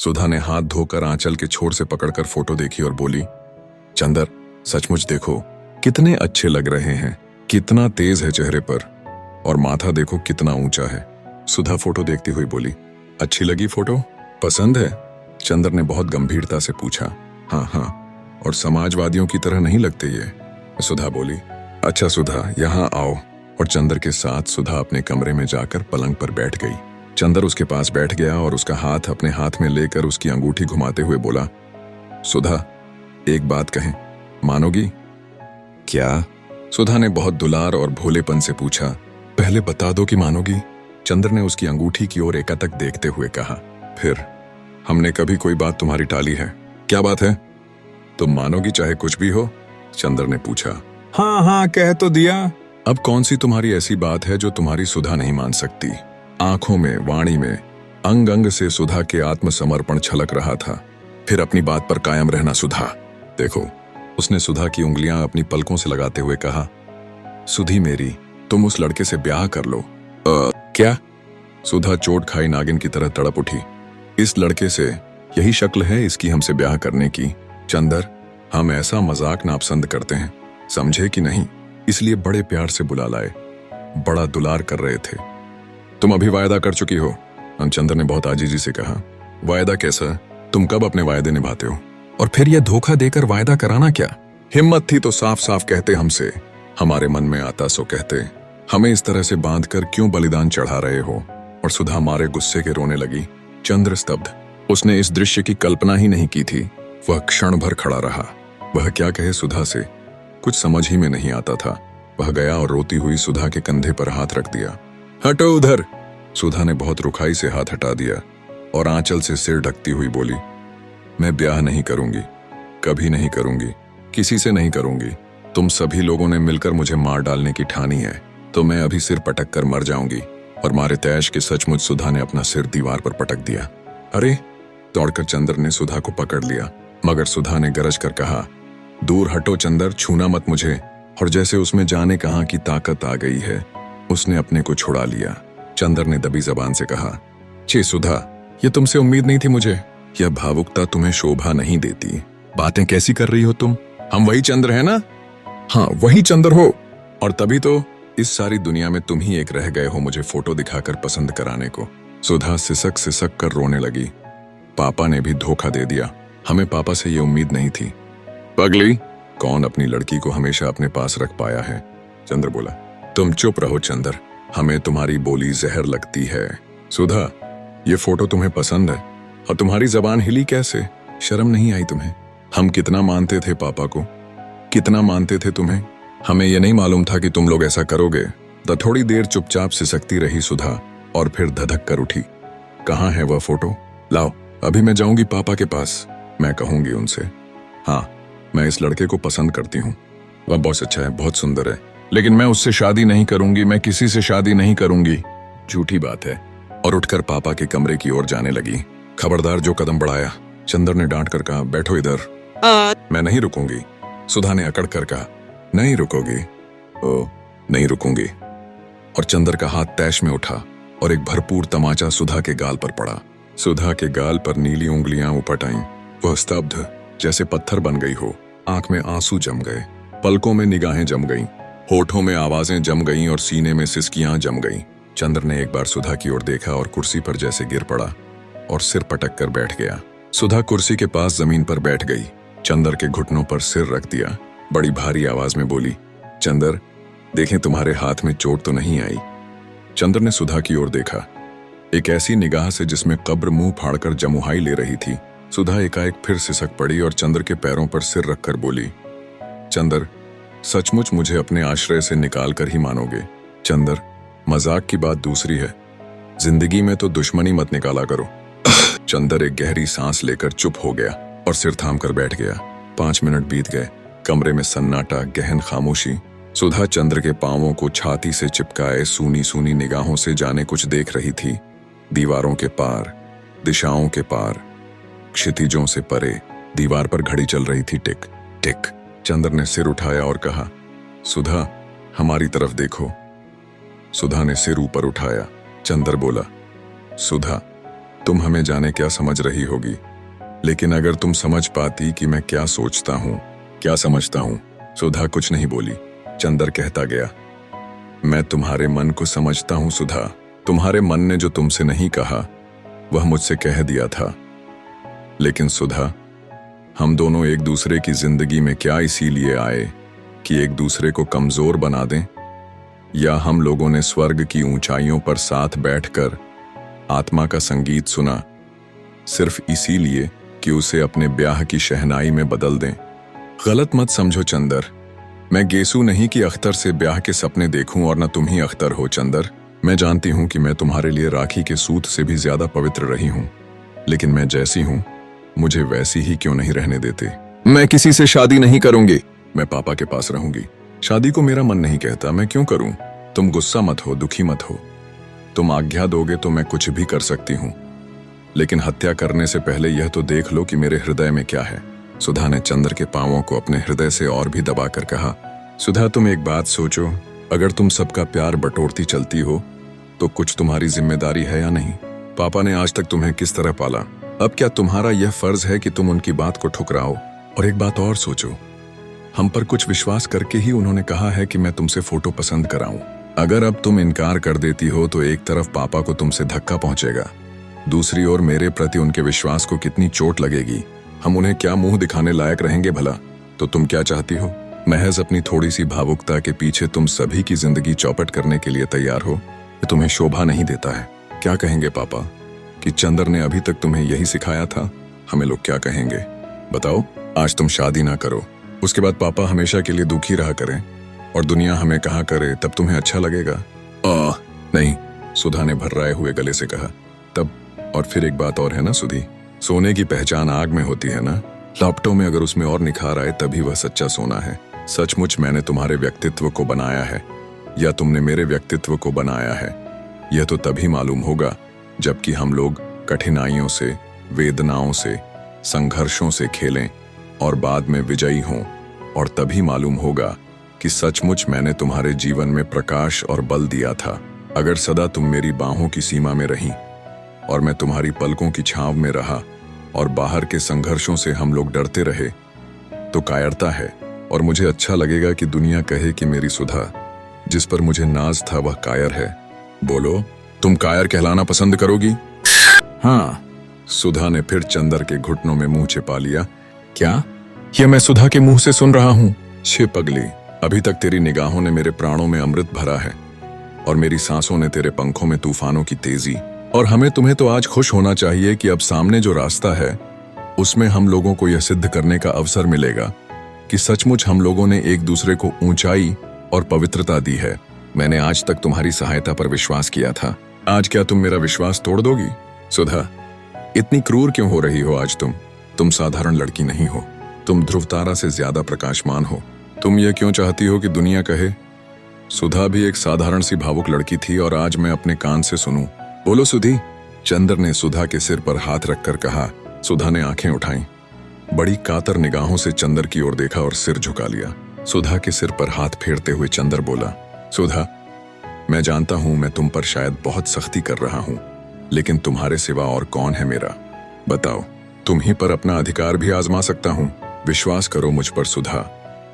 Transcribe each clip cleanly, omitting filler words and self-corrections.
सुधा ने हाथ धोकर आंचल के छोर से पकड़कर फोटो देखी और बोली, चंदर, सचमुच देखो कितने अच्छे लग रहे हैं, कितना तेज है चेहरे पर, और माथा देखो कितना ऊंचा है। सुधा फोटो देखती हुई बोली, अच्छी लगी फोटो? पसंद है? चंदर ने बहुत गंभीरता से पूछा। हाँ हाँ, और समाजवादियों की तरह नहीं लगते ये? सुधा बोली, अच्छा सुधा, यहाँ आओ। और चंदर के साथ सुधा अपने कमरे में जाकर पलंग पर बैठ गई। चंदर उसके पास बैठ गया और उसका हाथ अपने हाथ में लेकर उसकी अंगूठी घुमाते हुए बोला, सुधा, एक बात कहें, मानोगी? क्या? सुधा ने बहुत दुलार और भोलेपन से पूछा। पहले बता दो कि मानोगी। चंद्र ने उसकी अंगूठी की ओर एकातक देखते हुए कहा। फिर, हमने कभी कोई बात तुम्हारी टाली है? क्या बात है? तुम मानोगी चाहे कुछ भी हो? चंद्र ने पूछा। हाँ हाँ, कह तो दिया। अब कौन सी तुम्हारी ऐसी बात है जो तुम्हारी सुधा नहीं मान सकती? आंखों में, वाणी में, अंग अंग से सुधा के आत्मसमर्पण छलक रहा था। फिर अपनी बात पर कायम रहना सुधा। देखो, उसने सुधा की उंगलियां अपनी पलकों से लगाते हुए कहा, सुधी मेरी, तुम उस लड़के से ब्याह कर लो। क्या? सुधा चोट खाई नागिन की तरह तड़प उठी। इस लड़के से, यही शक्ल है इसकी हमसे ब्याह करने की। चंदर, हम ऐसा मजाक नापसंद करते हैं, समझे कि नहीं? इसलिए बड़े प्यार से बुला लाए, बड़ा दुलार कर रहे थे। तुम अभी वायदा कर चुकी हो? चंदर ने बहुत आजीजी से कहा। वायदा कैसा? तुम कब अपने वायदे निभाते हो? और फिर यह धोखा देकर वायदा कराना क्या? हिम्मत थी तो साफ साफ कहते हमसे, हमारे मन में आता सो कहते। हमें इस तरह से बांध कर क्यों बलिदान चढ़ा रहे हो? और सुधा मारे गुस्से के रोने लगी। चंद्र स्तब्ध। उसने इस दृश्य की कल्पना ही नहीं की थी। वह क्षण भर खड़ा रहा। वह क्या कहे सुधा से? कुछ समझ ही में नहीं आता था। वह गया और रोती हुई सुधा के कंधे पर हाथ रख दिया। हटो उधर। सुधा ने बहुत रुखाई से हाथ हटा दिया और आंचल से सिर ढकती हुई बोली, मैं ब्याह नहीं करूंगी, कभी नहीं करूंगी, किसी से नहीं करूंगी। तुम सभी लोगों ने मिलकर मुझे मार डालने की ठानी है, तो मैं अभी सिर पटक कर मर जाऊंगी। और मारे तैश के सचमुच सुधा ने अपना सिर दीवार पर पटक दिया। अरे! दौड़कर चंद्र ने सुधा को पकड़ लिया, मगर सुधा ने गरज कर कहा, दूर हटो चंद्र, छूना मत मुझे। और जैसे उसमें जाने कहां की ताकत आ गई है, उसने अपने को छुड़ा लिया। चंद्र ने दबी जबान से कहा, छे सुधा, ये तुमसे उम्मीद नहीं थी मुझे। यह भावुकता तुम्हें शोभा नहीं देती। बातें कैसी कर रही हो तुम? हम वही चंद्र है ना? हाँ, वही चंद्र हो। और तभी तो इस सारी दुनिया में तुम ही एक रह गए हो मुझे फोटो दिखाकर पसंद कराने को। सुधा सिसक सिसक कर रोने लगी। पापा ने भी धोखा दे दिया। हमें पापा से ये उम्मीद नहीं थी। पगली, कौन अपनी लड़की को हमेशा अपने पास रख पाया है? चंद्र बोला। तुम चुप रहो चंद्र, हमें तुम्हारी बोली जहर लगती है। सुधा, ये फोटो तुम्हें पसंद है और तुम्हारी जबान हिली कैसे? शर्म नहीं आई तुम्हें? हम कितना मानते थे पापा को, कितना मानते थे तुम्हें। हमें यह नहीं मालूम था कि तुम लोग ऐसा करोगे। तो थोड़ी देर चुपचाप सिसकती रही सुधा और फिर धधक कर उठी। कहाँ है वह फोटो? लाओ, अभी मैं जाऊंगी पापा के पास। मैं कहूंगी उनसे, हाँ, मैं इस लड़के को पसंद करती हूँ, वह बहुत अच्छा है, बहुत सुंदर है, लेकिन मैं उससे शादी नहीं करूंगी, मैं किसी से शादी नहीं करूंगी। झूठी बात है। और उठकर पापा के कमरे की ओर जाने लगी। खबरदार जो कदम बढ़ाया। चंद्र ने डांट कर कहा, बैठो इधर। मैं नहीं रुकूंगी। सुधा ने अकड़ कर कहा, नहीं रुकोगी? ओ, नहीं रुकूंगी। और चंद्र का हाथ तैश में उठा और एक भरपूर तमाचा सुधा के गाल पर पड़ा। सुधा के गाल पर नीली उंगलियां उपट आईं। वह स्तब्ध, जैसे पत्थर बन गई हो। आंख में आंसू जम गए, पलकों में निगाहें जम गईं, होठों में आवाजें जम गईं और सीने में सिसकियां जम गईं। चंद्र ने एक बार सुधा की ओर देखा और कुर्सी पर जैसे गिर पड़ा और सिर पटक कर बैठ गया। सुधा कुर्सी के पास जमीन पर बैठ गई, चंद्र के घुटनों पर सिर रख दिया। बड़ी भारी आवाज में बोली, चंद्र, देखें तुम्हारे हाथ में चोट तो नहीं आई? चंद्र ने सुधा की ओर देखा, एक ऐसी निगाह से जिसमें कब्र मुंह फाड़कर जमुहाई ले रही थी। सुधा एकाएक फिर सिसक पड़ी और चंद्र के पैरों पर सिर रखकर बोली, चंद्र, सचमुच मुझे अपने आश्रय से निकाल कर ही मानोगे? चंद्र, मजाक की बात दूसरी है, जिंदगी में तो दुश्मनी मत निकाला करो। चंद्र एक गहरी सांस लेकर चुप हो गया और सिर थाम कर बैठ गया। 5 मिनट बीत गए। कमरे में सन्नाटा, गहन खामोशी। सुधा चंद्र के पांवों को छाती से चिपकाए सूनी सूनी निगाहों से जाने कुछ देख रही थी। दीवारों के पार, दिशाओं के पार, क्षितिजों से परे। दीवार पर घड़ी चल रही थी, टिक टिक। चंद्र ने सिर उठाया और कहा, सुधा, हमारी तरफ देखो। सुधा ने सिर ऊपर उठाया। चंद्र बोला, सुधा, तुम हमें जाने क्या समझ रही होगी, लेकिन अगर तुम समझ पाती कि मैं क्या सोचता हूँ, क्या समझता हूँ। सुधा कुछ नहीं बोली। चंदर कहता गया, मैं तुम्हारे मन को समझता हूँ सुधा। तुम्हारे मन ने जो तुमसे नहीं कहा वह मुझसे कह दिया था। लेकिन सुधा, हम दोनों एक दूसरे की जिंदगी में क्या इसीलिए आए कि एक दूसरे को कमजोर बना दें, या हम लोगों ने स्वर्ग की ऊंचाइयों पर साथ बैठकर आत्मा का संगीत सुना सिर्फ इसीलिए कि उसे अपने ब्याह की शहनाई में बदल दें। गलत मत समझो चंदर, मैं गेसू नहीं कि अख्तर से ब्याह के सपने देखूं और न तुम ही अख्तर हो। चंदर, मैं जानती हूं कि मैं तुम्हारे लिए राखी के सूत से भी ज्यादा पवित्र रही हूं, लेकिन मैं जैसी हूं मुझे वैसी ही क्यों नहीं रहने देते। मैं किसी से शादी नहीं करूंगी, मैं पापा के पास रहूंगी। शादी को मेरा मन नहीं कहता, मैं क्यों करूं। तुम गुस्सा मत हो, दुखी मत हो। तुम आज्ञा दोगे तो मैं कुछ भी कर सकती हूं, लेकिन हत्या करने से पहले यह तो देख लो कि मेरे हृदय में क्या है। सुधा ने चंद्र के पांवों को अपने हृदय से और भी दबाकर कहा, सुधा तुम एक बात सोचो, अगर तुम सबका प्यार बटोरती चलती हो तो कुछ तुम्हारी जिम्मेदारी है या नहीं। पापा ने आज तक तुम्हें किस तरह पाला, अब क्या तुम्हारा यह फर्ज है कि तुम उनकी बात को ठुकराओ। और एक बात और सोचो, हम पर कुछ विश्वास करके ही उन्होंने कहा है कि मैं तुमसे फोटो पसंद कराऊं। अगर अब तुम इनकार कर देती हो तो एक तरफ पापा को तुमसे धक्का पहुंचेगा, दूसरी ओर मेरे प्रति उनके विश्वास को कितनी चोट लगेगी। हम उन्हें क्या मुंह दिखाने लायक रहेंगे भला। तो तुम क्या चाहती हो, महज अपनी थोड़ी सी भावुकता के पीछे तुम सभी की जिंदगी चौपट करने के लिए तैयार हो। ये तुम्हें शोभा नहीं देता है। क्या कहेंगे पापा कि चंदर ने अभी तक तुम्हें यही सिखाया था। हमें लोग क्या कहेंगे बताओ। आज तुम शादी ना करो, उसके बाद पापा हमेशा के लिए दुखी रहा करें और दुनिया हमें कहा करे, तब तुम्हें अच्छा लगेगा। नहीं, सुधा ने भर्राए हुए गले से कहा। तब और फिर एक बात और है ना सुधी, सोने की पहचान आग में होती है ना। लापटों में अगर उसमें और निखार आए तभी वह सच्चा सोना है। सचमुच मैंने तुम्हारे व्यक्तित्व को बनाया है या तुमने मेरे व्यक्तित्व को बनाया है, यह तो तभी मालूम होगा जबकि हम लोग कठिनाइयों से, वेदनाओं से, संघर्षों से खेलें और बाद में विजयी हों। और तभी मालूम होगा कि सचमुच मैंने तुम्हारे जीवन में प्रकाश और बल दिया था। अगर सदा तुम मेरी बाहों की सीमा में रहीं और मैं तुम्हारी पलकों की छांव में रहा और बाहर के संघर्षों से हम लोग डरते रहे तो कायरता है, और मुझे अच्छा लगेगा कि दुनिया कहे कि मेरी सुधा, जिस पर मुझे नाज था, वह कायर है। बोलो, तुम कायर कहलाना पसंद करोगी? हाँ। सुधा ने फिर चंदर के घुटनों में मुंह छिपा लिया। क्या? यह मैं सुधा के मुंह से सुन रहा हूं? छे पगली, अभी तक तेरी निगाहों ने मेरे प्राणों में अमृत भरा है और मेरी सांसों ने तेरे पंखों में तूफानों की तेजी। और हमें तुम्हें तो आज खुश होना चाहिए कि अब सामने जो रास्ता है उसमें हम लोगों को यह सिद्ध करने का अवसर मिलेगा कि सचमुच हम लोगों ने एक दूसरे को ऊंचाई और पवित्रता दी है। मैंने आज तक तुम्हारी सहायता पर विश्वास किया था, आज क्या तुम मेरा विश्वास तोड़ दोगी? सुधा, इतनी क्रूर क्यों हो रही हो आज तुम साधारण लड़की नहीं हो, तुम ध्रुव तारा से ज्यादा प्रकाशमान हो। तुम यह क्यों चाहती हो कि दुनिया कहे सुधा भी एक साधारण सी भावुक लड़की थी और आज मैं अपने कान से सुनूं? बोलो सुधी। चंदर ने सुधा के सिर पर हाथ रखकर कहा। सुधा ने आंखें उठाईं, बड़ी कातर निगाहों से चंदर की ओर देखा और सिर झुका लिया। सुधा के सिर पर हाथ फेरते हुए चंदर बोला, सुधा, मैं जानता हूं मैं तुम पर शायद बहुत सख्ती कर रहा हूं, लेकिन तुम्हारे सिवा और कौन है मेरा? बताओ, तुम ही पर अपना अधिकार भी आजमा सकता हूं। विश्वास करो मुझ पर सुधा,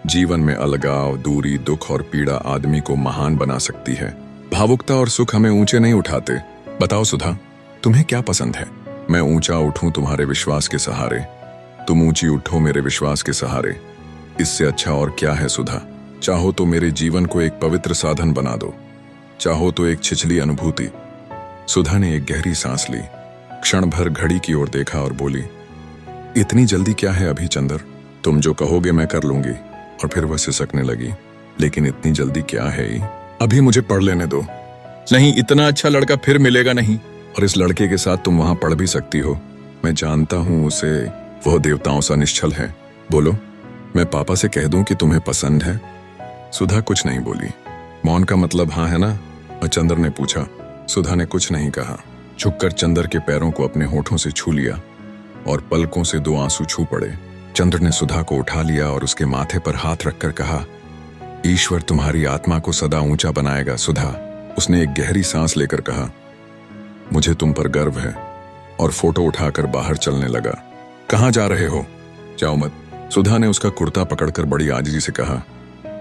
जीवन में अलगाव, दूरी, दुख और पीड़ा आदमी को महान बना सकती है। भावुकता और सुख हमें ऊंचे नहीं उठाते। बताओ सुधा, तुम्हें क्या पसंद है? मैं ऊंचा उठूं तुम्हारे विश्वास के सहारे, तुम ऊंची उठो मेरे विश्वास के सहारे। इससे अच्छा और क्या है सुधा? चाहो तो मेरे जीवन को एक पवित्र साधन बना दो, चाहो तो एक छिछली अनुभूति। सुधा ने एक गहरी सांस ली, क्षण भर घड़ी की ओर देखा और बोली, इतनी जल्दी क्या है अभी चंदर? तुम जो कहोगे मैं कर लूंगी। और फिर वह सिसकने लगी, लेकिन इतनी जल्दी क्या है, अभी मुझे पढ़ लेने दो। नहीं, इतना अच्छा लड़का फिर मिलेगा नहीं, और इस लड़के के साथ तुम वहां पढ़ भी सकती हो। मैं जानता हूं उसे, वह देवताओं सा निश्चल है। बोलो, मैं पापा से कह दूं कि तुम्हें पसंद है? सुधा कुछ नहीं बोली। मौन का मतलब हाँ है ना? चंदर ने पूछा। सुधा ने कुछ नहीं कहा। झुककर चंदर के पैरों को अपने होठों से छू लिया और पलकों से 2 आंसू छू पड़े। चंद्र ने सुधा को उठा लिया और उसके माथे पर हाथ रखकर कहा, ईश्वर तुम्हारी आत्मा को सदा ऊंचा बनाएगा सुधा। उसने एक गहरी सांस लेकर कहा, मुझे तुम पर गर्व है, और फोटो उठाकर बाहर चलने लगा। कहाँ जा रहे हो? जाओ मत। सुधा ने उसका कुर्ता पकड़कर बड़ी आजिजी से कहा।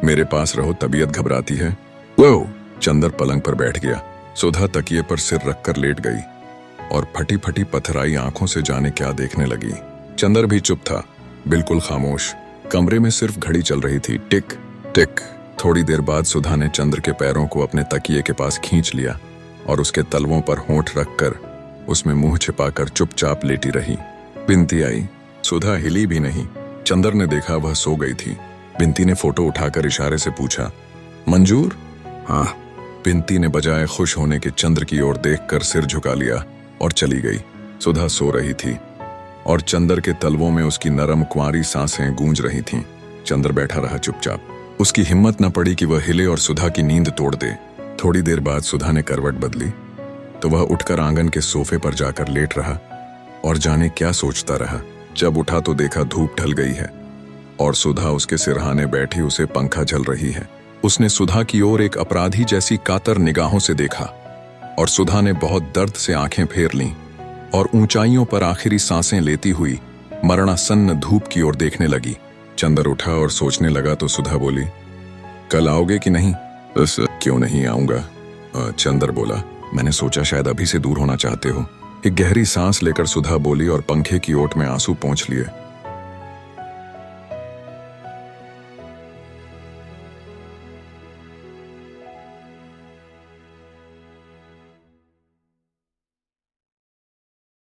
मेरे पास रहो, तबीयत घबराती है। वो चंदर पलंग पर बैठ गया। सुधा तकिए पर सिर रखकर लेट गई और फटी फटी पथराई आंखों से जाने क्या देखने लगी। चंदर भी चुप था, बिल्कुल खामोश। कमरे में सिर्फ घड़ी चल रही थी, टिक टिक। थोड़ी देर बाद सुधा ने चंद्र के पैरों को अपने तकिए के पास खींच लिया और उसके तलवों पर होंठ रखकर उसमें मुंह छिपाकर चुपचाप लेटी रही। बिंती आई। सुधा हिली भी नहीं। चंदर ने देखा वह सो गई थी। बिंती ने फोटो उठाकर इशारे से पूछा, मंजूर? हाँ। बिंती ने बजाय खुश होने के चंद्र की ओर देखकर सिर झुका लिया और चली गई। सुधा सो रही थी और चंदर के तलवों में उसकी नरम कुंवारी सांसें गूंज रही थीं। चंदर बैठा रहा चुपचाप। उसकी हिम्मत न पड़ी कि वह हिले और सुधा की नींद तोड़ दे। थोड़ी देर बाद सुधा ने करवट बदली तो वह उठकर आंगन के सोफे पर जाकर लेट रहा और जाने क्या सोचता रहा। जब उठा तो देखा धूप ढल गई है और सुधा उसके सिरहाने बैठी उसे पंखा झल रही है। उसने सुधा की ओर एक अपराधी जैसी कातर निगाहों से देखा और सुधा ने बहुत दर्द से आंखें फेर लीं और ऊंचाइयों पर आखिरी सांसें लेती हुई मरणासन्न धूप की ओर देखने लगी। चंदर उठा और सोचने लगा तो सुधा बोली, कल आओगे कि नहीं? बस क्यों नहीं आऊंगा। चंदर बोला, मैंने सोचा शायद अभी से दूर होना चाहते हो। एक गहरी सांस लेकर सुधा बोली और पंखे की ओट में आंसू पोंछ लिए।